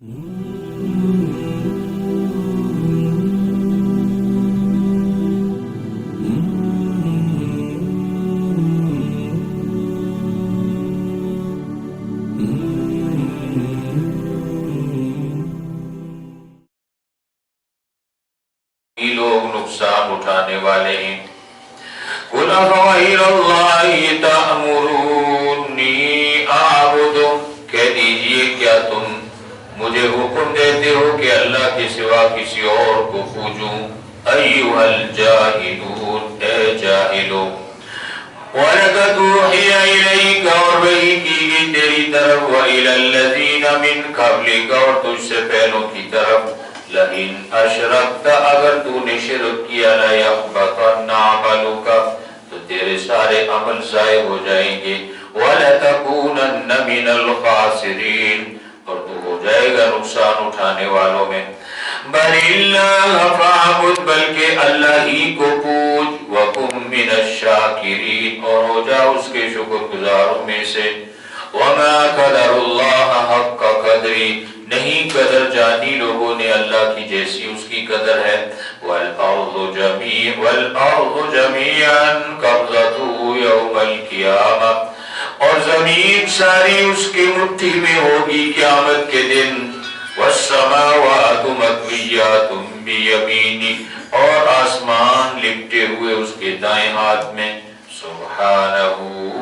لوگ نقصان اٹھانے والے ہیں. قُلْ أَفَغَيْرَ اللَّهِ تَأْمُرُونِّي أَعْبُدُ، کہہ دیجئے کیا تم مجھے حکم دیتے ہو کہ اللہ کے سوا کسی اور کو پوجوں؟ أَيُّهَا الْجَاهِلُونَ، اے جاہلو. وَلَقَدْ أُوحِيَ إِلَيْكَ، اور وحی کی گئی تیری طرف، وَإِلَى الَّذِينَ مِن قَبْلِكَ، اور تجھ سے پہلوں کی طرف، لَئِنْ أَشْرَكْتَ، اگر تو نے شرک کیا، لَيَحْبَطَنَّ عَمَلُكَ، تو تیرے سارے عمل ضائع ہو جائیں گے، وَلَتَكُونَنَّ مِنَ الْخَاسِرِينَ، اور تو ہو جائے گا نقصان اٹھانے والوں میں. بَلِ اللَّهَ فَاعْبُدْ، بلکہ اللہ ہی کو پوج، وَكُن مِّنَ الشَّاكِرِينَ، اور ہو جا اس کے شکر گزاروں میں سے. وَمَا قَدَرُ اللَّهَ حَقَّ قَدْرِهِ، نہیں قدر جانی لوگوں نے اللہ کی جیسی اس کی قدر ہے. وَالْأَرْضُ جَمِيعًا قَبْضَتُهُ يَوْمَ الْقِيَامَةِ، اور زمین ساری اس کی مٹھی میں ہوگی قیامت کے دن. وَالسَّمَاوَاتُ مَطْوِيَّاتٌ بِيَمِينِهِ، اور آسمان لپٹے ہوئے اس کے دائیں ہاتھ میں. سبحانہ،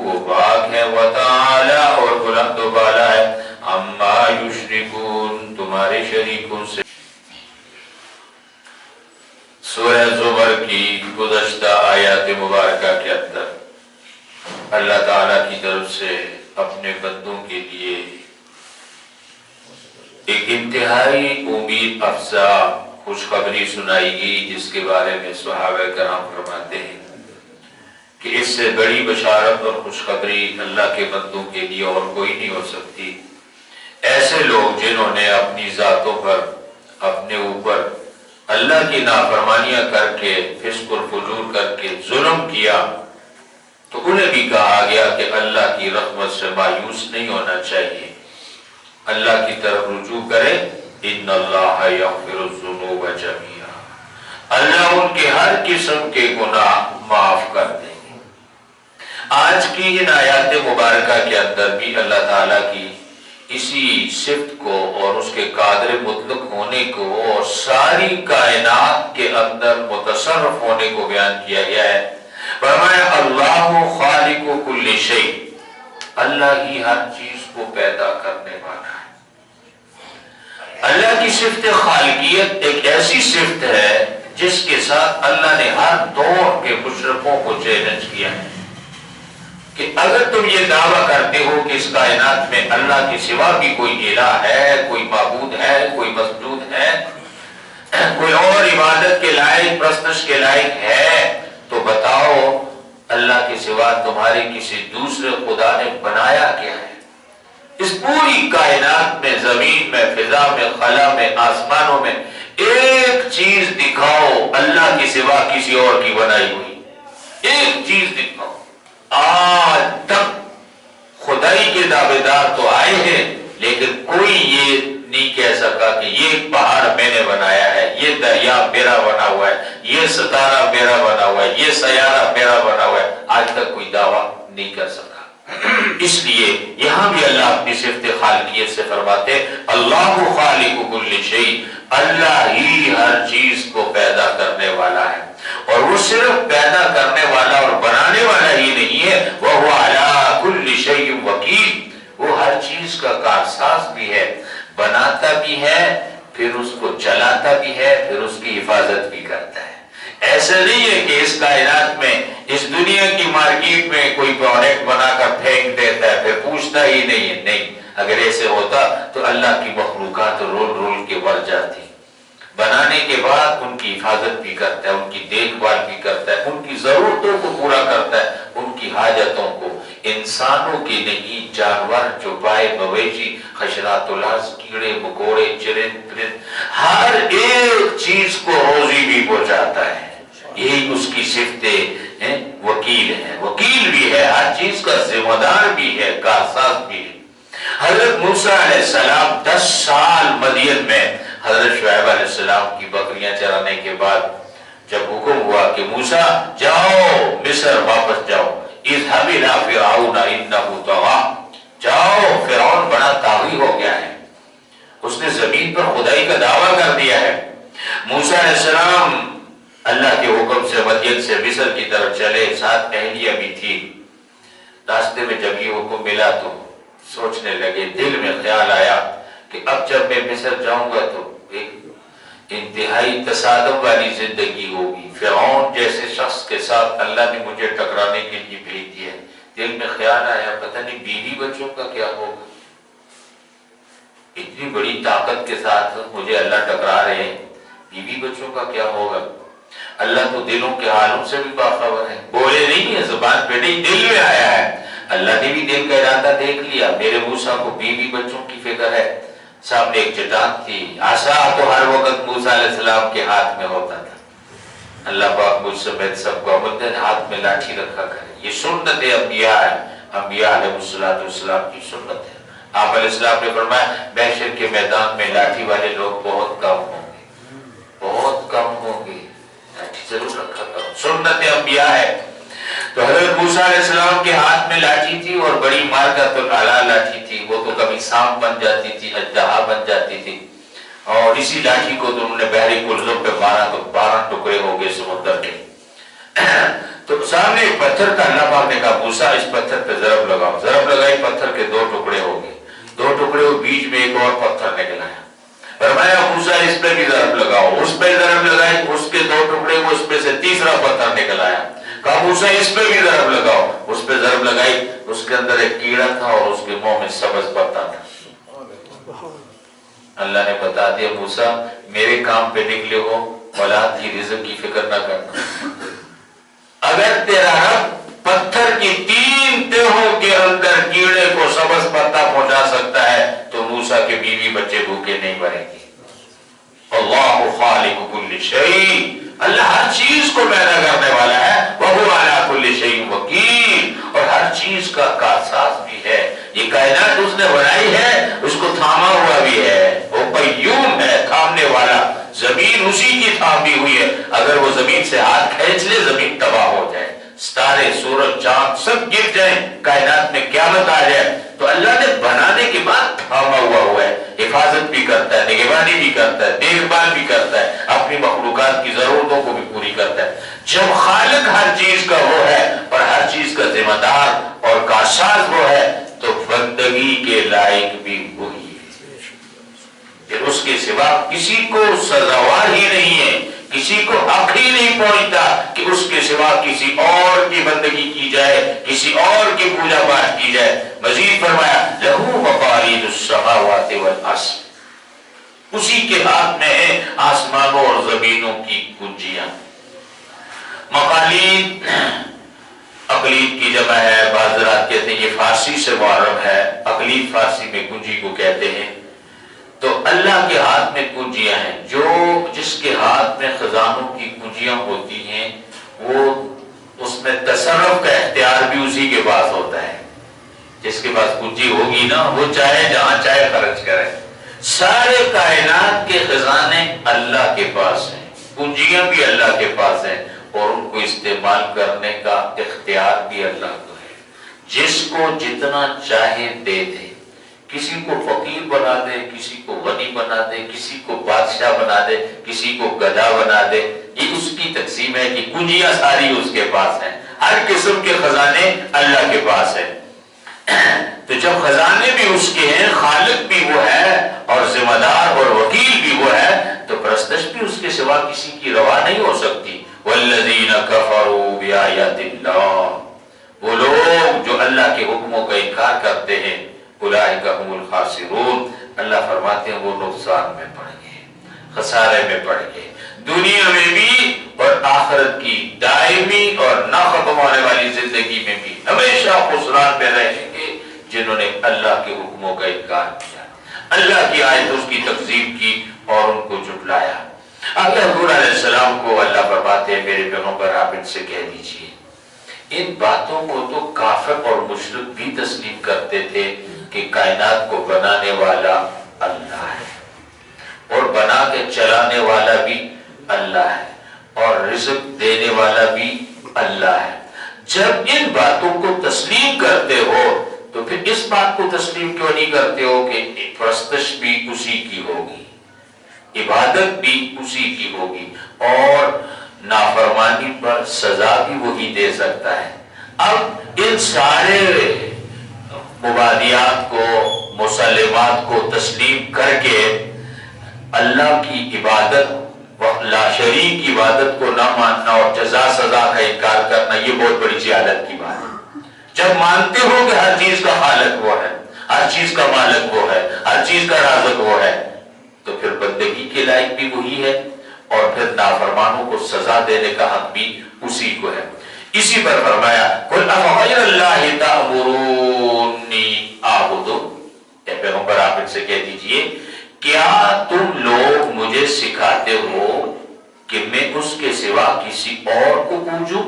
وہ پاک ہے، وتعالی، اور بلند و بالا ہے، عما یشرکون، تمہارے شریکوں سے. سورہ زمر کی گزشتہ آیات مبارکہ کے اندر اللہ تعالیٰ کی طرف سے اپنے بندوں کے لیے ایک انتہائی امید افزا خوشخبری سنائی گئی، جس کے بارے میں صحابہ کرام فرماتے ہیں کہ اس سے بڑی بشارت اور خوشخبری اللہ کے بندوں کے لیے اور کوئی نہیں ہو سکتی. ایسے لوگ جنہوں نے اپنی ذاتوں پر، اپنے اوپر اللہ کی نافرمانیاں کر کے، فسق اور فجور کر کے ظلم کیا، تو انہیں بھی کہا گیا کہ اللہ کی رحمت سے مایوس نہیں ہونا چاہیے، اللہ کی طرف رجوع کرے. ان اللہ یغفر الذنوب جميعا، اللہ ان کے ہر قسم کے گناہ معاف کر دیں گے. آج کی ان آیات مبارکہ کے اندر بھی اللہ تعالیٰ کی اسی صفت کو اور اس کے قادر مطلق ہونے کو اور ساری کائنات کے اندر متصرف ہونے کو بیان کیا گیا ہے. فرمایا اللہ خالق کل شیء، اللہ ہی ہر چیز کو پیدا کرنے والا ہے. اللہ کی صفت خالقیت ایک ایسی صفت ہے جس کے ساتھ اللہ نے ہر دور کے مشرکوں کو چیلنج کیا ہے کہ اگر تم یہ دعویٰ کرتے ہو کہ اس کائنات میں اللہ کے سوا بھی کوئی الہ ہے، کوئی معبود ہے، کوئی مسجود ہے، کوئی اور عبادت کے لائق، پرستش کے لائق ہے، تو بتاؤ اللہ کے سوا تمہارے کسی دوسرے خدا نے بنایا کیا ہے؟ اس پوری کائنات میں، زمین میں، فضا میں، خلا میں، آسمانوں میں ایک چیز دکھاؤ اللہ کے سوا کسی اور کی بنائی ہوئی، ایک چیز دکھاؤ. آج تک خدائی کے دعوے دار تو آئے ہیں، لیکن کوئی یہ نہیں کہہ سکا کہ یہ پہاڑ میں نے بنایا ہے، یہ دریا میرا بنا ہوا ہے، یہ ستارہ میرا بنا ہوا ہے، یہ سیارہ میرا بنا ہوا ہے. آج تک کوئی دعویٰ نہیں کر سکا. اس لیے یہاں بھی اللہ اپنی صفت خالقیت سے فرماتے اللہ خالق کل شیء، اللہ ہی ہر چیز کو پیدا کرنے والا ہے. اور وہ صرف پیدا کرنے والا اور بنانے والا ہی نہیں ہے، وَهُوَ عَلَىٰ كُلِّ شَيْءٍ وَكِيلٌ، وہ ہر چیز کا کارساز بھی ہے، بناتا بھی ہے، پھر اس کو چلاتا بھی ہے، پھر اس کی حفاظت بھی کرتا ہے. ایسا نہیں ہے کہ اس کائنات میں، اس دنیا کی مارکیٹ میں کوئی پروڈکٹ بنا کر پھینک دیتا ہے پھر پوچھتا ہی نہیں ہے. نہیں، اگر ایسے ہوتا تو اللہ کی مخلوقات رول رول کے بڑھ جاتی. بنانے کے بعد ان کی حفاظت بھی کرتا ہے، ان کی دیکھ بھال بھی کرتا ہے، ان کی ضرورتوں کو پورا کرتا ہے، ان کی حاجتوں کو. انسانوں کی نہیں، جانور، چوپائے، مویشی، حشرات الارض، کیڑے مکوڑے، چرند پرند، ہر ایک چیز کو روزی بھی پہنچاتا ہے. یہی اس کی صفتیں وکیل ہے، وکیل بھی ہے، ہر چیز کا ذمہ دار بھی ہے، کارساز بھی ہے. حضرت موسیٰ علیہ السلام 10 سال مدینہ حضرت شعیب علیہ السلام کی بکریاں چرانے کے بعد جب حکم ہوا کہ موسیٰ جاؤ مصر واپس جاؤ، اذهب الى فرعون انه طغى، جاؤ فرعون بڑا طاغی ہو گیا ہے، اس نے زمین پر خدائی کا دعویٰ کر دیا ہے۔ موسیٰ علیہ السلام اللہ کے حکم سے مدین سے مصر کی طرف چلے، ساتھ اہلیہ بھی تھی۔ راستے میں جب یہ حکم ملا تو سوچنے لگے، دل میں خیال آیا کہ اب جب میں مصر جاؤں گا تو ایک انتہائی تصادم والی زندگی ہوگی، فرعون جیسے شخص کے ساتھ اللہ نے مجھے ٹکرانے کے لیے بھیج دیا ہے۔ دل میں خیال آیا پتہ نہیں بیوی بچوں کا کیا ہوگا، اتنی بڑی طاقت کے ساتھ مجھے اللہ ٹکرا رہے ہیں، بیوی بچوں کا کیا ہوگا۔ اللہ تو دلوں کے حالوں سے بھی باخبر ہے، بولے نہیں ہے زبان پہ نہیں، دل میں آیا ہے۔ اللہ نے بھی دل کا ارادہ دیکھ لیا، میرے موسیٰ کو بیوی بچوں کی فکر ہے۔ سامنے ایک چٹان تھی، عصا تو ہر وقت موسیٰ علیہ السلام کے ہاتھ میں ہوتا تھا۔ اللہ پاک مجھ سمیت سب کو عمل دن ہاتھ میں لاٹھی رکھا کرے، یہ سنت انبیاء ہے، انبیاء علیہ السلام کی سنت ہے۔ آپ علیہ السلام نے فرمایا محشر کے میدان میں لاٹھی والے لوگ بہت کم ہوں گے، بہت کم ہوں گے، لاٹھی ضرور رکھا کرو، سنت انبیاء ہے۔ تو حضرت موسیٰ علیہ السلام کے ہاتھ میں لاٹھی تھی اور بڑی مارکت العلا لاٹھی تھی، وہ تو کبھی سام بن جاتی تھی، اژدہا بن جاتی تھی، اور اسی لاٹھی کو تو انہوں نے بحری کلزم پہ مارا تو 12 ٹکڑے ہو گئے سمندر کے۔ تو سامنے ایک پتھر کا، اللہ پاک نے کہا موسیٰ اس پتھر پہ ضرب لگاؤ، ضرب لگائی، پتھر کے 2 ٹکڑے ہو گئے، 2 ٹکڑے ہو، بیچ میں ایک اور پتھر نکل آیا۔ فرمایا موسیٰ اس پہ بھی ضرب لگاؤ، اس پہ ضرب لگائی، اس کے 2 ٹکڑے ہوئے، اس پہ سے تیسرا پتھر نکل آیا۔ کہا موسیٰ اس پہ بھی ضرب لگاؤ، اس پہ ضرب لگائی، اس کے اندر ایک کیڑا تھا اور اس کے منہ میں سبز پتا تھا۔ اللہ نے بتا دیا موسیٰ میرے کام پہ نکلے ہو، اولاد کی رزق کی فکر نہ کرنا، اگر تیرا رب پتھر کی 3 تہوں کے اندر کیڑے کو سبز پتا پہنچا سکتا ہے تو موسیٰ کے بیوی بچے بھوکے نہیں مریں گے۔ اللہ خالق کل شیء، اللہ ہر چیز کو پیدا کرنے والا ہے، وَهُوَ عَلَىٰ كُلِّ شَيْءٍ وَكِيلٌ، اور ہر چیز کا کارساز بھی ہے۔ یہ کائنات اس نے بنائی ہے، اس کو تھاما ہوا بھی ہے، وہ قیوم ہے، تھامنے والا۔ زمین اسی کی تھامی ہوئی ہے، اگر وہ زمین سے ہاتھ کھینچ لے زمین تباہ ہو جائے، ستارے سورج چاند سب گر جائیں، کائنات میں قیامت آ جائے، تو اللہ نے بنانے کے بعد تھاما ہوا ہے، حفاظت بھی کرتا ہے، نگہبانی بھی کرتا ہے، دیکھ بھال بھی کرتا ہے، اپنی مخلوقات کی ضرورتوں کو بھی پوری کرتا ہے۔ جب خالق ہر چیز کا وہ ہے اور ہر چیز کا ذمہ دار اور کارساز وہ ہے تو بندگی کے لائق بھی وہی ہے، پھر اس کے سوا کسی کو سزاوار ہی نہیں ہے، کسی کو حق ہی نہیں پہنچتا کہ اس کے سوا کسی اور کی بندگی کی جائے، کسی اور کی پوجا پاٹ کی جائے۔ مزید فرمایا لہو مقالید السماوات والارض، اسی کے ہاتھ میں ہے آسمانوں اور زمینوں کی کنجیاں۔ مقالید اقلید کی جمع ہے، بعض حضرات کہتے ہیں یہ فارسی سے معرب ہے، اقلید فارسی میں کنجی کو کہتے ہیں۔ تو اللہ کے ہاتھ میں کنجیاں ہیں، جو جس کے ہاتھ میں خزانوں کی کنجیاں ہوتی ہیں وہ اس میں تصرف کا اختیار بھی اسی کے پاس ہوتا ہے۔ جس کے پاس کنجی ہوگی نا وہ چاہے جہاں چاہے خرچ کرے۔ سارے کائنات کے خزانے اللہ کے پاس ہیں، کنجیاں بھی اللہ کے پاس ہیں، اور ان کو استعمال کرنے کا اختیار بھی اللہ کو ہے۔ جس کو جتنا چاہے دے دے، کسی کو فقیر بنا دے، کسی کو غنی بنا دے، کسی کو بادشاہ بنا دے، کسی کو گدھا بنا دے، یہ اس کی تقسیم ہے کہ کنجیاں ساری اس کے پاس ہیں، ہر قسم کے خزانے اللہ کے پاس ہیں۔ تو جب خزانے بھی اس کے ہیں، خالق بھی وہ ہے اور ذمہ دار اور وکیل بھی وہ ہے، تو پرستش بھی اس کے سوا کسی کی روا نہیں ہو سکتی۔ والذین کفروا بآیات اللہ، وہ لوگ جو اللہ کے حکموں کا انکار کرتے ہیں، اولئک هم الخاسرون، اللہ فرماتے ہیں وہ نقصان میں پڑ گئے، خسارے میں پڑ گئے، دنیا میں بھی اور آخرت کی دائمی اور نہ ختم ہونے والی زندگی میں بھی ہمیشہ خسران میں رہیں گے جنہوں نے اللہ کے حکموں کا انکار کیا، اللہ کی آیتوں کی تکذیب کی اور ان کو جھٹلایا۔ اللہ حضور علیہ السلام کو اللہ فرماتے ہیں میرے پیغمبر آپ ان سے کہہ دیجئے، ان باتوں کو تو کافر اور مشرک بھی تسلیم کرتے تھے کہ کائنات کو بنانے والا اللہ ہے، اور چلانے والا بھی اللہ ہے اور رزق دینے والا بھی اللہ ہے۔ جب ان باتوں کو تسلیم کرتے ہو تو پھر اس بات کو تسلیم کیوں نہیں کرتے ہو کہ پرستش بھی اسی کی ہوگی، عبادت بھی اسی کی ہوگی اور نافرمانی پر سزا بھی وہی دے سکتا ہے۔ اب ان سارے مبادیات کو، مسلمات کو تسلیم کر کے اللہ کی عبادت، لا شریک کی عبادت کو نہ ماننا اور جزا سزا کا انکار کرنا، یہ بہت بڑی جہالت کی بات ہے۔ جب مانتے ہو کہ ہر چیز کا خالق وہ ہے، ہر چیز کا مالک وہ ہے، ہر چیز کا رازق وہ ہے، تو پھر بندگی کے لائق بھی وہی ہے اور پھر نافرمانوں کو سزا دینے کا حق بھی اسی کو ہے۔ اسی پر فرمایا قُلْ أَفَغَيْرَ اللَّهِ تَأْمُرُونِّي أَعْبُدُ، اے پیغمبر آپ ان سے کہہ دیجئے کیا تم لوگ مجھے سکھاتے ہو کہ میں اس کے سوا کسی اور کو پوجوں،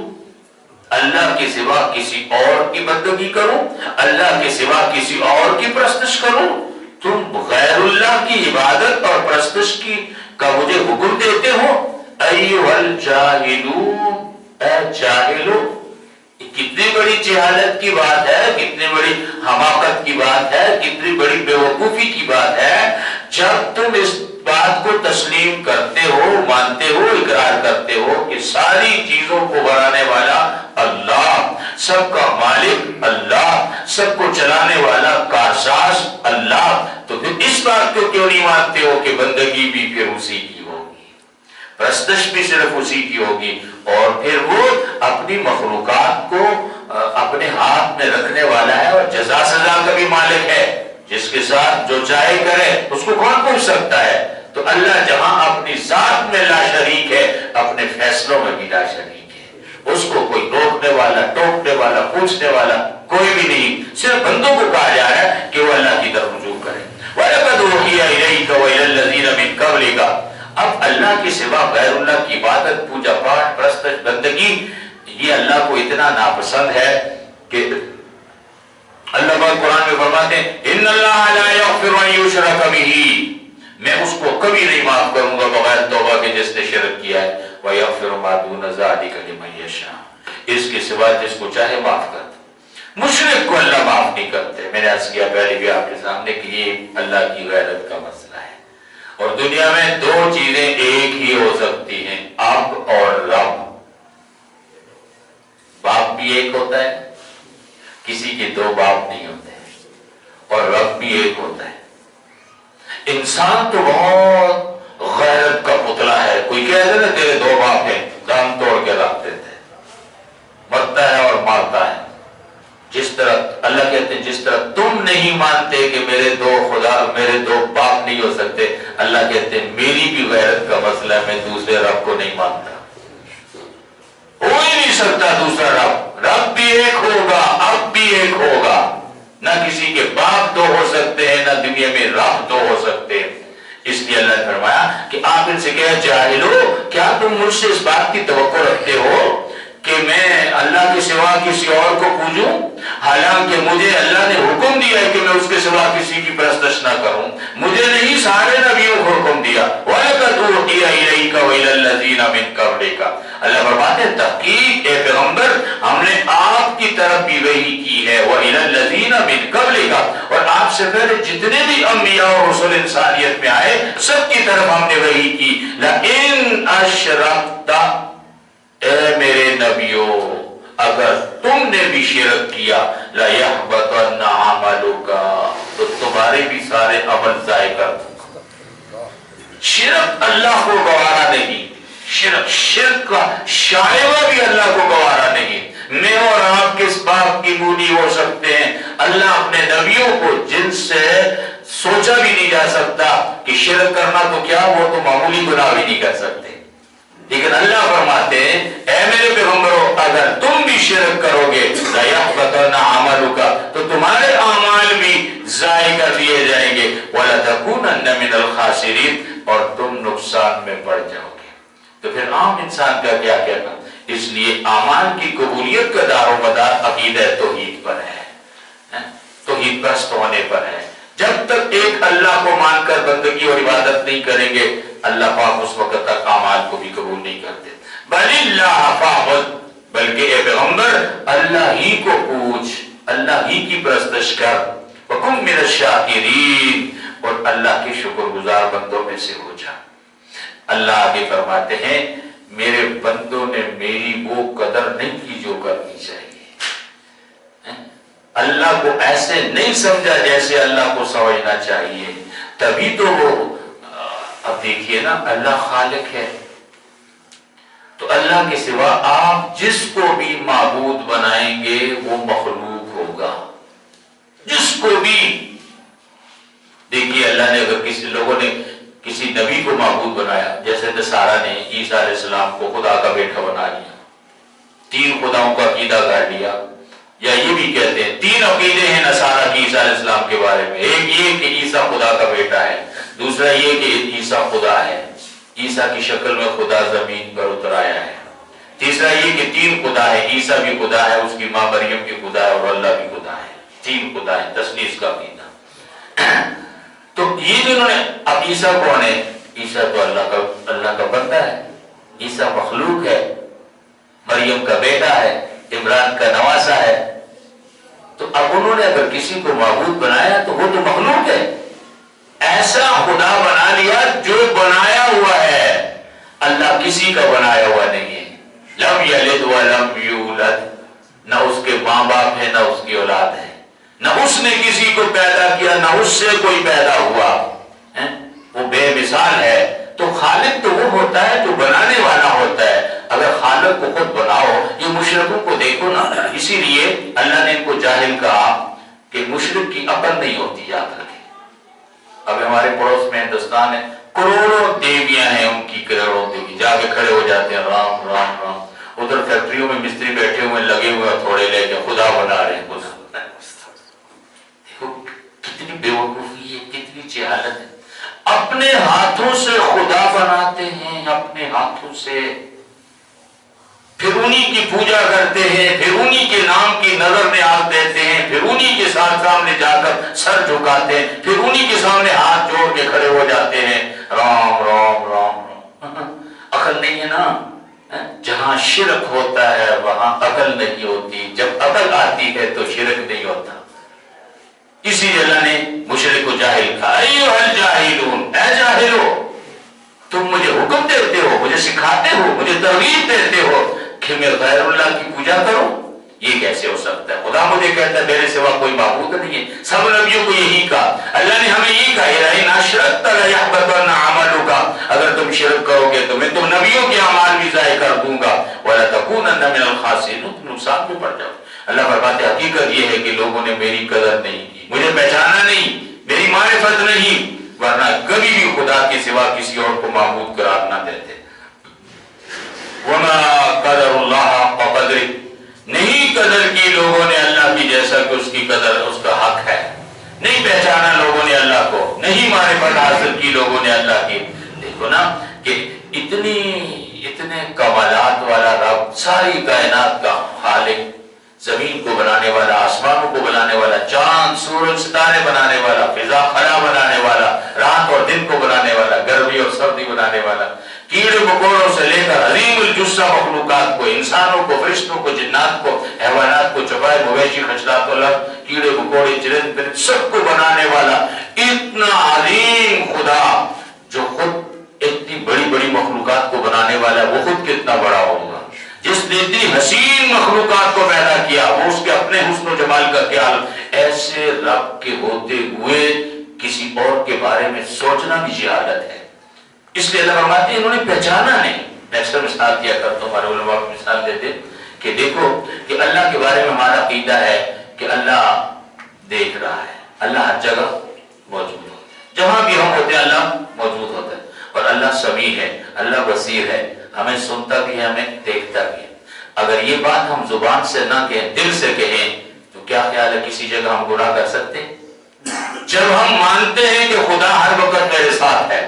اللہ کے سوا کسی اور کی بندگی کروں، اللہ کے سوا کسی اور کی پرستش کروں؟ تم غیر اللہ کی عبادت اور پرستش کی کا مجھے حکم دیتے ہو؟ ایھا الجاہلون، اے جاہلو، کتنی بڑی جہالت کی بات ہے، کتنی بڑی حماقت کی بات ہے، کتنی بڑی بیوقوفی کی بات ہے جب تم اس بات کو تسلیم کرتے ہو، مانتے ہو، اقرار کرتے ہو کہ ساری چیزوں کو بنانے والا اللہ، سب کا مالک اللہ، سب کو چلانے والا کارساز اللہ، تو پھر اس بات کو کیوں نہیں مانتے ہو کہ بندگی بھی پھر اسی کی ہوگی، پرستش بھی صرف اسی کی ہوگی، اور پھر وہ اپنی مخلوقات کو اپنے ہاتھ میں رکھنے والا ہے اور جزا سزا کا بھی مالک ہے، جس کے ساتھ جو چاہے کرے اس کو کون پوچھ سکتا ہے؟ تو اللہ جہاں اپنی ذات میں لا شریک ہے، اپنے فیصلوں میں بھی لا شریک ہے، اس کو کوئی روکنے والا، ٹوکنے والا، پوچھنے والا کوئی بھی نہیں، صرف بندوں کو کہا جا رہا ہے کہ وہ اللہ کی طرف رجوع کرے۔ وَلَقَدْ أُوحِيَ إِلَيْكَ وَإِلَى الَّذِينَ مِن قَبْلِكَ، اب اللہ کے سوا غیر اللہ کی عبادت، پوجا پاٹ، پرستش، بندگی، یہ اللہ کو اتنا ناپسند ہے کہ اللہ پاک قرآن میں فرماتے ہیں ان اللہ لا یغفر ان یشرک بہ، میں اس کو کبھی نہیں معاف کروں گا بغیر توبہ کے جس نے شرک کیا ہے، ویغفر ما دون ذلک لمن یشاء، اس کے سوا جس کو چاہے معاف کر دے۔ مشرک کو اللہ معاف نہیں کرتے۔ میں نے عرض کیا پہلے بھی آپ کے سامنے کہ یہ اللہ کی غیرت کا مسئلہ ہے، اور دنیا میں دو چیزیں ایک ہی ہو سکتی ہیں، اب اور رب۔ باپ بھی ایک ہوتا ہے، کسی کے دو باپ نہیں ہوتے، اور رب بھی ایک ہوتا ہے۔ انسان تو بہت غیرت کا پتلا ہے، کوئی کہہ دے نا تیرے دو باپ ہیں، دم توڑ کے رکھ دیتے ہیں، مرتا ہے اور مارتا ہے۔ جس طرح اللہ کہتے ہیں جس طرح تم نہیں مانتے کہ میرے دو خدا، میرے دو باپ نہیں ہو سکتے، اللہ کہتے ہیں میری بھی غیرت کا مسئلہ ہے، میں دوسرے رب کو نہیں مانتا، ہو ہی نہیں سکتا دوسرا رب، رب بھی ایک ہوگا، اب بھی ایک ہوگا، نہ کسی کے باپ دو ہو سکتے ہیں، نہ دنیا میں رب دو ہو سکتے ہیں۔ اس لیے اللہ نے فرمایا کہ آپ ان سے کہے جاہلو، کیا تم مجھ سے اس بات کی توقع رکھتے ہو کہ میں اللہ کے سوا کسی اور کو پوجوں، حالانکہ مجھے اللہ نے حکم دیا ہے کہ میں اس کے سوا کسی کی پرستش نہ کروں، مجھے نہیں سارے نبیوں کو حکم دیا۔ وَلَقَدْ أُوحِيَ إِلَيْكَ وَإِلَى الَّذِينَ مِن قَبْلِكَ، اللہ فرماتے ہیں تحقیق اے پیغمبر ہم نے آپ کی طرف بھی وحی کی ہے، وَإِلَى الَّذِينَ مِن قَبْلِكَ، اور آپ سے پہلے جتنے بھی انبیاء اور رسول انسانیت میں آئے سب کی طرف ہم نے وحی کی۔ لَإِنْ أَشْرَكْتَ، اے میرے نبیوں اگر تم نے بھی شرک کیا، لَيَحْبَطَنَّ عَمَلُكَ، تو تمہارے بھی سارے عمل ضائع کر دوں گا۔ شرک اللہ کو گوارا نہیں، شرک کا شائبہ بھی اللہ کو گوارا نہیں۔ میں اور آپ کس بات کی مونی ہو سکتے ہیں؟ اللہ اپنے نبیوں کو جن سے سوچا بھی نہیں جا سکتا کہ شرک کرنا تو کیا، وہ تو معمولی گناہ بھی نہیں کر سکتے، لیکن اللہ فرماتے ہیں اے میرے پیغمبروں اگر تم بھی شرک کرو گے لَيَحْبَطَنَّ عَمَلُكَ، تو تمہارے اعمال بھی ضائع کر دیے جائیں گے، وَلَتَكُونَنَّ مِنَ الْخَاسِرِينَ، اور تم نقصان میں پڑ جاؤ گے۔ تو پھر عام انسان کا کیا کہنا؟ اس لیے اعمال کی قبولیت کا دار و مدار عقیدہ توحید پر ہے، توحید پرست ہونے پر ہے، جب تک ایک اللہ کو مان کر بندگی اور عبادت نہیں کریں گے اللہ پاک اس وقت تک اعمال کو بھی قبول نہیں کرتے. بل اللہ فاعبد، بلکہ اے پیغمبر اللہ ہی کو پوچھ، اللہ ہی کی پرستش کر. وکن من الشاکرین، اور اللہ کے شکر گزار بندوں میں سے ہو جا. اللہ آگے فرماتے ہیں میرے بندوں نے میری وہ قدر نہیں کی جو کرنی چاہیے. اللہ کو ایسے نہیں سمجھا جیسے اللہ کو سمجھنا چاہیے. تبھی تو وہ اب دیکھیے نا، اللہ خالق ہے تو اللہ کے سوا آپ جس کو بھی معبود بنائیں گے وہ مخلوق ہوگا. جس کو بھی دیکھیے، اللہ نے اگر کسی لوگوں نے کسی نبی کو معبود بنایا، جیسے نصارہ نے عیسیٰ علیہ السلام کو خدا کا بیٹا بنا لیا، 3 خداؤں کا عقیدہ کر لیا، یا یہ بھی کہتے ہیں 3 عقیدے ہیں نصارہ کی عیسیٰ علیہ السلام کے بارے میں. ایک یہ کہ عیسیٰ خدا کا بیٹا ہے، دوسرا یہ کہ عیسیٰ خدا ہے، عیسیٰ کی شکل میں خدا زمین پر اتر آیا ہے، تیسرا یہ کہ 3 خدا ہے، عیسیٰ بھی خدا ہے، اس کی ماں مریم بھی خدا ہے اور اللہ بھی خدا ہے. 3 خدا ہے، تثلیث کا عقیدہ. تو یہ جو انہوں نے، اب عیسیٰ کون ہے؟ عیسیٰ تو اللہ کا بندہ ہے، عیسیٰ مخلوق ہے، مریم کا بیٹا ہے، عمران کا نواسا ہے. تو اب انہوں نے اگر کسی کو معبود بنایا تو وہ تو مخلوق ہے. ایسا خدا بنا لیا جو بنایا ہوا ہے، اللہ کسی کا بنایا ہوا نہیں ہے. لم یلد ولم یولد، نہ اس کے ماں باپ ہے نہ اس کی اولاد ہے، نہ اس نے کسی کو پیدا کیا نہ اس سے کوئی پیدا ہوا. وہ بے مثال ہے. تو خالق تو وہ ہوتا ہے جو بنانے والا ہوتا ہے. اگر خالق کو خود بناؤ، یہ مشرکوں کو دیکھو نا، اسی لیے اللہ نے ان کو جاہل کہا کہ مشرک کی عقل نہیں ہوتی. یاد رکھیں، اب ہمارے پڑوس میں ہندوستان ہے، کروڑوں دیویاں ہیں، ان کی کروڑوں دیوی جا کے کھڑے ہو جاتے ہیں رام رام رام. ادھر فیکٹریوں میں مستری بیٹھے ہوئے لگے ہوئے تھوڑے لے کے خدا بنا رہے ہیں. دیکھو کتنی بے وقوفی ہے، کتنی جہالت ہے. اپنے ہاتھوں سے خدا بناتے ہیں، اپنے ہاتھوں سے، پھر انہی کی پوجا کرتے ہیں، پھر انہی کے نام کی نظر نیاز دیتے ہیں، پھر انہی کے سامنے جا کر سر جھکاتے ہیں، پھر انہی کے سامنے ہاتھ جوڑ کے کھڑے ہو جاتے ہیں رام رام رام رام. عقل نہیں ہے نا. جہاں شرک ہوتا ہے وہاں عقل نہیں ہوتی، جب عقل آتی ہے تو شرک نہیں ہوتا. اسی لیے اللہ نے مشرک کو جاہل کہا. ایھا الجاہلون، اے جاہلو، تم مجھے حکم دیتے ہو، مجھے سکھاتے ہو، مجھے ترغیب دیتے ہو کہ میں غیر اللہ کی پوجا کروں. یہ کیسے ہو سکتا ہے؟ خدا مجھے کہتا ہے میرے سوا کوئی معبود نہیں ہے. سب نبیوں کو یہی کہا. اللہ نے ہمیں یہی کہا لئن اشرکت لیحبطن عملک، اگر تم شرک کرو گے تو میں تم نبیوں کے اعمال بھی ضائع کر دوں گا. ولتکونن من الخاسرین، تم نقصان میں پڑ جاؤ. اللہ فرماتے حقیقت یہ ہے کہ لوگوں نے میری قدر نہیں کی، مجھے پہچانا نہیں، میری معرفت نہیں، ورنہ کبھی بھی خدا کے سوا کسی اور کو معبود قرار نہ دیتے. وما قدر اللہ حق قدرہ، نہیں قدر کی لوگوں نے اللہ کی جیسا کہ اس کی قدر اس کا حق ہے. نہیں پہچانا لوگوں نے اللہ کو، نہیں معرفت حاصل کی لوگوں نے اللہ کی. دیکھو نا کہ اتنے کمالات والا رب، ساری کائنات کا خالق، زمین کو بنانے والا، آسمانوں کو بنانے والا، چاند سورج ستارے بنانے والا، فضا خلا بنانے والا، رات اور دن کو بنانے والا، گرمی اور سردی بنانے والا، کیڑے مکوڑوں سے لے کر عظیم الجثہ مخلوقات کو، انسانوں کو، فرشتوں کو، جنات کو، حیوانات کو، چوپائے مویشی، خچلات والارض، کیڑے مکوڑے، چرند پرند، سب کو بنانے والا اتنا عظیم خدا، جو خود اتنی بڑی بڑی مخلوقات کو بنانے والا ہے، وہ خود کتنا بڑا ہوگا. جس نے اتنی حسین مخلوقات کو پیدا کیا، وہ اس کے اپنے حسن و جمال کا خیال. ایسے رب کے ہوتے ہوئے کسی اور کے بارے میں سوچنا بھی جہالت ہے. اس لیے اللہ فرماتے ہیں انہوں نے پہچانا نہیں. میں اکثر مثال دیا کرتا ہوں، ہمارے علماء کو مثال دیتے کہ دیکھو کہ اللہ کے بارے میں ہمارا عقیدہ ہے کہ اللہ دیکھ رہا ہے، اللہ ہر جگہ موجود ہوتا ہے، جہاں بھی ہم ہوتے ہیں اللہ موجود ہوتا ہے. اور اللہ سمیع ہے، اللہ بصیر ہے، ہمیں سنتا بھی ہے، ہمیں دیکھتا بھی ہے. اگر یہ بات ہم زبان سے نہ کہیں، دل سے کہیں، تو کیا خیال ہے کسی جگہ ہم گناہ کر سکتے ہیں؟ جب ہم مانتے ہیں کہ خدا ہر وقت میرے ساتھ ہے،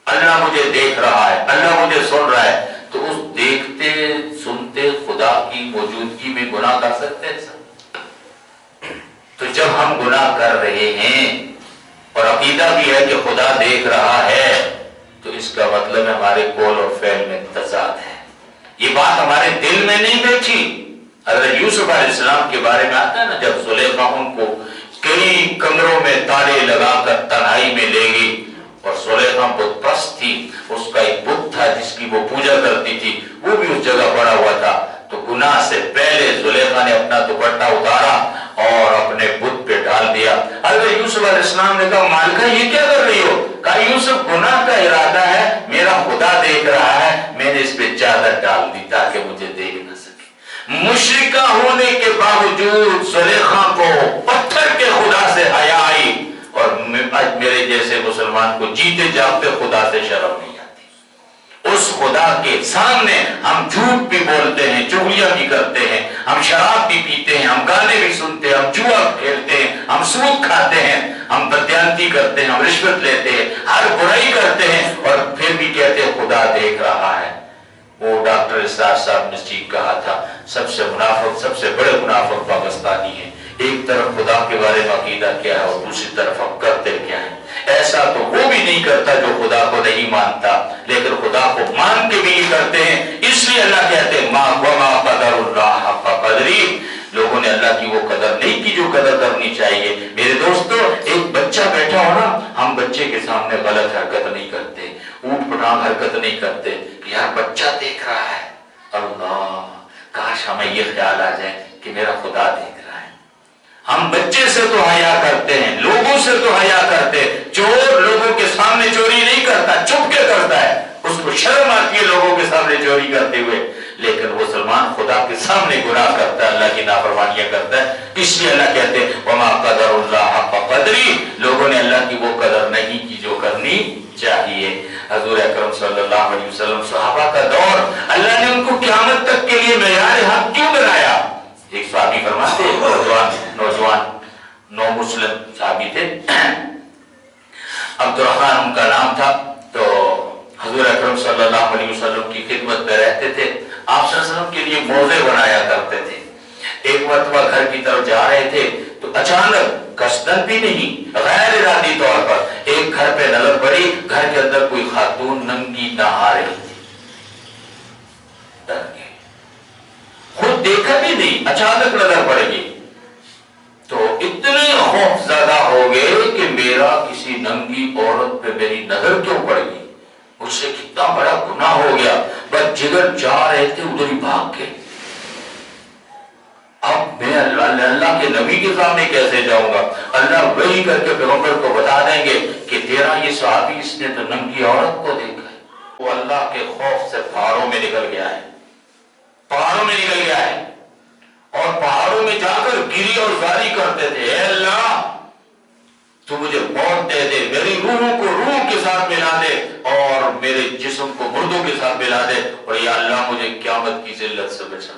اللہ مجھے دیکھ رہا ہے، اللہ مجھے سن رہا ہے، تو اس دیکھتے سنتے خدا کی موجودگی میں گناہ کر سکتے ہیں؟ تو جب ہم گناہ کر رہے ہیں اور عقیدہ بھی ہے کہ خدا دیکھ رہا ہے، تو اس کا مطلب ہمارے قول اور فعل میں تضاد ہے۔ یہ بات ہمارے دل میں نہیں بیٹھی۔ حضرت یوسف علیہ السلام کے بارے میں آتا ہے نا، جب زلیخا ان کو کئی کمروں میں تالے لگا کر تنہائی میں لے گئی، اور زلیخا بت پرست تھی، اس کا ایک بت تھا جس کی وہ پوجا کرتی تھی، وہ بھی اس جگہ پڑا ہوا تھا، تو گناہ سے پہلے زلیخا نے اپنا دوپٹہ اتارا اور اپنے بت پہ ڈال دیا۔ حضرت یوسف علیہ السلام نے کہا مالکہ یہ کیا کر رہی ہو؟ کہا یوسف گناہ کا ارادہ ہے، میرا خدا دیکھ رہا ہے، میں نے اس پہ چادر ڈال دی تاکہ مجھے دیکھ نہ سکے۔ مشرکہ ہونے کے باوجود زلیخا کو پتھر کے خدا سے حیا آئی، اور آج میرے جیسے مسلمان کو جیتے جاگتے خدا سے شرم نہیں آتی۔ اس خدا کے سامنے ہم جھوٹ بھی بولتے ہیں، چغلیاں بھی کرتے ہیں، ہم شراب بھی پیتے ہیں، ہم گانے بھی سنتے ہیں، ہم جوا کھیلتے ہیں، ہم سود کھاتے ہیں، ہم بدیانتی کرتے ہیں، ہم رشوت لیتے ہیں، ہر برائی کرتے ہیں، اور پھر بھی کہتے ہیں خدا دیکھ رہا ہے۔ وہ ڈاکٹر اسرار صاحب نے ٹھیک کہا تھا، سب سے منافق، سب سے بڑے منافق پاکستانی ہیں۔ ایک طرف خدا کے بارے میں عقیدہ کیا ہے اور دوسری طرف ہم کرتے کیا ہیں۔ ایسا تو وہ بھی نہیں کرتا جو خدا کو نہیں مانتا، لیکن خدا کو مان کے بھی یہ کرتے ہیں۔ اس لیے اللہ کہتے ہیں وما قدر اللہ حق قدری، لوگوں نے اللہ کی وہ قدر نہیں کی جو قدر کرنی چاہیے۔ میرے دوستو، ایک بچہ بیٹھا ہو نا، ہم بچے کے سامنے غلط حرکت نہیں کرتے، اوٹ پٹانگ حرکت نہیں کرتے، یار بچہ دیکھ رہا ہے، اللہ کاش ہمیں یہ خیال آ جائے کہ میرا خدا دیکھ رہا ہے۔ ہم بچے سے تو حیا کرتے ہیں، لوگوں سے تو حیا کرتے، چور لوگوں کے سامنے چوری نہیں کرتا، چھپ کے کرتا ہے، اس کو شرم آتی ہے لوگوں کے سامنے چوری کرتے ہوئے، لیکن وہ مسلمان خدا کے سامنے گناہ کرتا ہے، اللہ کی نافرمانیاں کرتا ہے۔ اس لیے اللہ کہتے ہیں وما قدر اللہ حق قدری، لوگوں نے اللہ کی وہ قدر نہیں کی جو کرنی چاہیے۔ حضور اکرم صلی اللہ علیہ وسلم، صحابہ کا دور، اللہ نے ان کو قیامت تک کے لیے معیار حق کیوں بنایا؟ ایک صحابی فرماتے ہیں، نوجوان نو مسلم صحابی تھے، عبد الرحمن ان کا نام تھا، تو حضور اکرم صلی اللہ علیہ وسلم کی خدمت میں رہتے تھے، آپ صلی اللہ علیہ وسلم کے لیے موزے بنایا کرتے تھے۔ ایک مرتبہ گھر کی طرف جا رہے تھے تو اچانک قصدن بھی نہیں، غیر ارادی طور پر ایک گھر پہ نظر پڑی، گھر کے اندر کوئی خاتون ننگی نہا رہی تھی، ڈر گئے، خود دیکھا بھی نہیں، اچانک نظر پڑ گئی، تو اتنے خوف زدہ ہو گئے کہ میرا کسی ننگی عورت پہ میری نظر کیوں پڑ گئی، مجھ سے کتنا بڑا گناہ ہو گیا، بس جگر جا رہے تھے ادھر ہی بھاگ گئے۔ اب میں اللہ کے نبی کے سامنے کیسے جاؤں گا؟ اللہ وہی کر کے پیغمبر کو بتا دیں گے کہ تیرا یہ صحابی اس نے تو ننگی عورت کو دیکھا ہے۔ وہ اللہ کے خوف سے پہاڑوں میں نکل گیا ہے، پہاڑوں میں نکل گیا ہے، اور پہاڑوں میں جا کر گری اور زاری کرتے تھے، اے اللہ تو مجھے موت دے دے، میری روح کو روح کے ساتھ ملا دے اور میرے جسم کو مردوں کے ساتھ ملا دے، اور یا اللہ مجھے قیامت کی ذلت سے بچا۔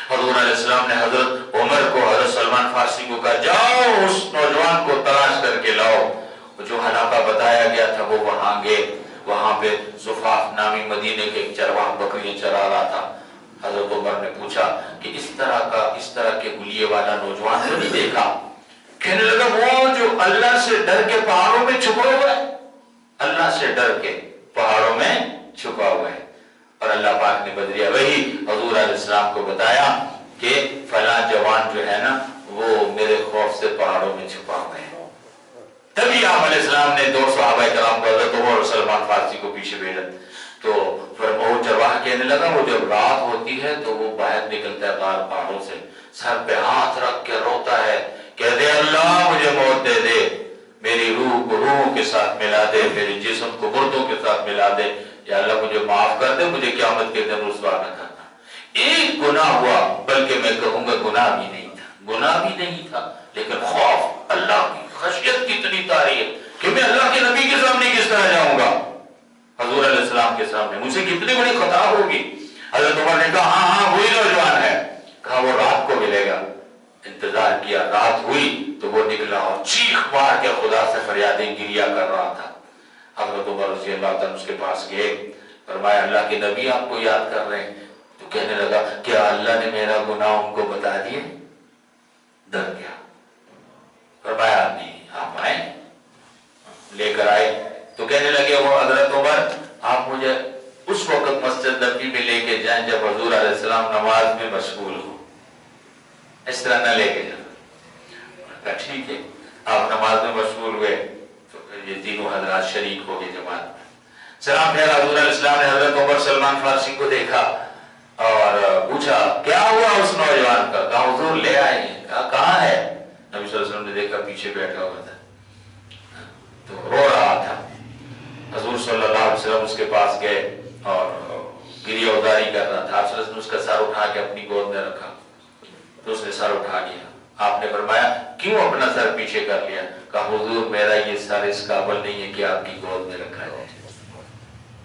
حضور علیہ السلام نے حضرت عمر کو، حضرت سلمان فارسی کو کہا جاؤ اس نوجوان کو تلاش کر کے لاؤ۔ جو علاقہ بتایا گیا تھا وہ وہاں گئے، وہاں پہ زفاف نامی مدینے کے ایک چرواہ بکریاں چرا رہا تھا۔ حضرت عمر نے پوچھا کہ اس طرح کے گلیے والا نوجوان تو نہیں دیکھا؟ کہنے لگا وہ جو اللہ سے ڈر کے پہاڑوں میں چھپا ہوا ہے، اللہ سے ڈر کے پہاڑوں میں چھپا ہوا ہے۔ اور اللہ پاک نے بدلیا وہی حضور علیہ السلام کو بتایا کہ فلاں جوان جو ہے نا وہ میرے خوف سے پہاڑوں میں چھپا ہوئے ہیں۔ تبھی آپ علیہ السلام نے دو صحابہ کرام کو، حضرت عمر اور سلمان فارسی کو پیچھے بھیجا، تو پھر وہ چرواہ کہنے لگا وہ جب رات ہوتی ہے تو وہ باہر نکلتا ہے غار پہاڑوں سے، سر پہ ہاتھ رکھ کے روتا ہے، کہتے اللہ مجھے موت دے دے، میری روح کو روح کے ساتھ ملا دے، میرے جسم کو مردوں کے ساتھ ملا دے، یا اللہ مجھے معاف کر دے، مجھے قیامت کے دن رسوا نہ کرنا۔ ایک گناہ ہوا، بلکہ میں کہوں گا گناہ بھی نہیں تھا، لیکن خوف، اللہ کی خشیت کتنی طاری ہے کہ میں اللہ کے نبی کے سامنے کس طرح جاؤں گا، حضور علیہ السلام کے سامنے مجھ سے کتنی بڑی خطا ہوگی۔ حضرت عمر نے کہا ہاں وہی نوجوان ہے، کہا وہ رات کو ملے گا۔ انتظار کیا، رات ہوئی تو وہ نکلا اور چیخ مار کے خدا سے فریادیں گریا کر رہا تھا۔ حضرت عمر رضی اللہ عنہ اس کے پاس گئے، فرمایا اللہ کے نبی آپ کو یاد کر رہے ہیں، تو کہنے لگا کیا اللہ نے میرا گناہ ان کو بتا دیے؟ ڈر گیا، فرمایا نہیں، آپ آئیں لے کر آئے تو کہنے لگے وہ حضرت عمر آپ مجھے اس وقت مسجد نبوی میں لے کے جائیں جب حضور علیہ السلام نماز میں مشغول ہو، اس طرح نہ لے کے جائیں۔ ٹھیک ہے، آپ نماز میں مشغول ہوئے تو یہ تینوں حضرات شریک ہو گئے جماعت میں۔ سلام پھیرا، حضور علیہ السلام نے حضرت عمر سلمان فارسی کو دیکھا اور پوچھا کیا ہوا اس نوجوان کا؟ کہا حضور لے آئے ہیں۔ کہا کہاں ہے؟ نبی صلی اللہ علیہ وسلم نے دیکھا پیچھے بیٹھا ہوا تھا تو رو رہا تھا۔ حضور صلی اللہ علیہ وسلم اس کے پاس گئے اور گریہ ازاری کر رہا تھا۔ آپ صلی اللہ علیہ وسلم نے اس کا سر اٹھا کے اپنی گود میں رکھا تو اس نے سر اٹھا لیا۔ آپ نے فرمایا کیوں اپنا سر پیچھے کر لیا؟ کہا حضور میرا یہ سر اس قابل نہیں ہے کہ آپ کی گود میں رکھا جائے،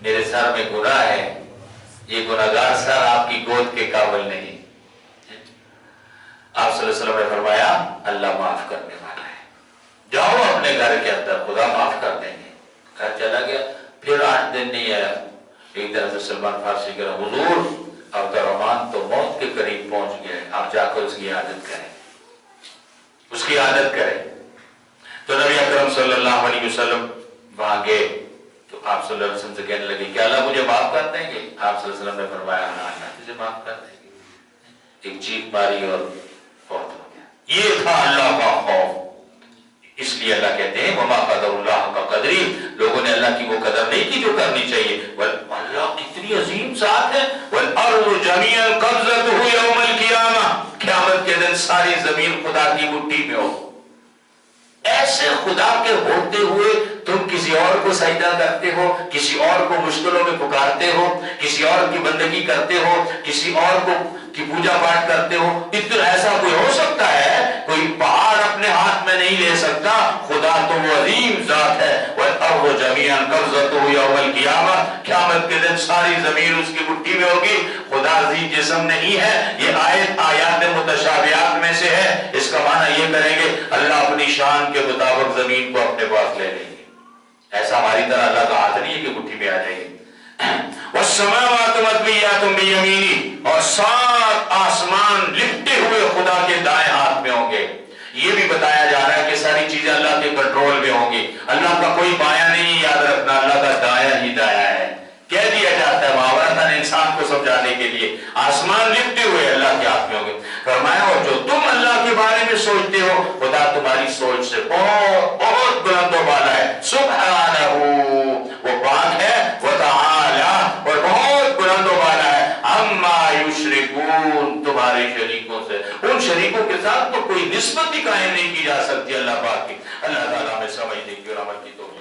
میرے سر میں گناہ ہے، یہ گناہگار سر آپ کی گود کے قابل نہیں۔ آپ صلی اللہ علیہ وسلم نے فرمایا اللہ معاف کرنے والا ہے، جاؤ اپنے گھر کے اندر، خدا معاف کر دیں گے۔ گھر چلا گیا، پھر 8 دن نہیں آیا۔ ایک دن حضرت سلمان فارسی کہا حضور عبد الرحمن تو موت کے قریب پہنچ گیا ہے، آپ جا کر اس کی عادت کریں، اس کی عادت کریں۔ تو نبی اکرم صلی اللہ علیہ وسلم وہاں گئے تو آپ صلی اللہ علیہ وسلم سے کہنے لگے کہ اللہ مجھے معاف کر دیں گے؟ آپ صلی اللہ علیہ وسلم نے فرمایا ہاں اللہ تجھے معاف کر دیں گے۔ ایک چیخ ماری اور فوت ہو گیا۔ یہ تھا اللہ کا خوف۔ اس لیے اللہ کہتے ہیں وما قدر اللہ کا قدری، لوگوں نے اللہ کی وہ قدر نہیں کی جو کرنی چاہیے۔ اللہ کتنی عظیم ذات ہے، والارض جميعا قبضته یوم القیامہ، قیامت کے دن ساری زمین خدا کی مٹھی میں ہو۔ ایسے خدا کے ہوتے ہوئے تم کسی اور کو سجدہ کرتے ہو، کسی اور کو مشکلوں میں پکارتے ہو، کسی اور کی بندگی کرتے ہو، کسی اور کو کی پوجا پاٹ کرتے ہو۔ اتنا ایسا کوئی ہو سکتا ہے؟ کوئی پہاڑ اپنے ہاتھ میں نہیں لے سکتا، خدا تو وہ عظیم ذات ہے۔ وَالْأَرْضُ جَمِيعًا قَبْضَتُهُ يَوْمَ الْقِيَامَةِ، قیامت کے دن ساری زمین اس کی مٹھی میں ہوگی۔ خدا ذی جسم نہیں ہے، یہ آیات متشابہات میں سے ہے۔ اس کا معنی یہ کریں گے اللہ اپنی شان کے مطابق زمین کو اپنے پاس لے لیں گے، ایسا ہماری طرح اللہ کا ہاتھ نہیں ہے کہ مٹھی میں آ جائے گی۔ والسماوات مطویات بیمینہ، اور 7 آسمان لپٹے ہوئے خدا کے دائیں ہاتھ میں ہوں گے۔ یہ بھی بتایا جا رہا ہے کہ ساری چیزیں اللہ کے کنٹرول میں ہوں گی۔ اللہ کا کوئی بایاں نہیں، یاد رکھنا اللہ کا دایاں ہی دایاں ہے۔ کہہ دیا جاتا ہے محاورتاً انسان کو سمجھانے کے لیے، آسمان لپٹے ہوئے اللہ کے ہاتھ میں ہوں گے۔ فرمایا اور جو تم اللہ کے بارے میں سوچتے ہو خدا تمہاری سوچ سے بہت بہت بلند و بالا ہے۔ سبحانہ، وہ پاک ہے، وتعالی، اور بہت بلند و بالا ہے، عما یشرکون، تمہارے شریکوں سے۔ ان شریکوں کے ساتھ تو کوئی نسبت ہی قائم نہیں کی جا سکتی اللہ پاک کی۔ اللہ تعالیٰ میں سمجھنے کی اور عمل کی توفیق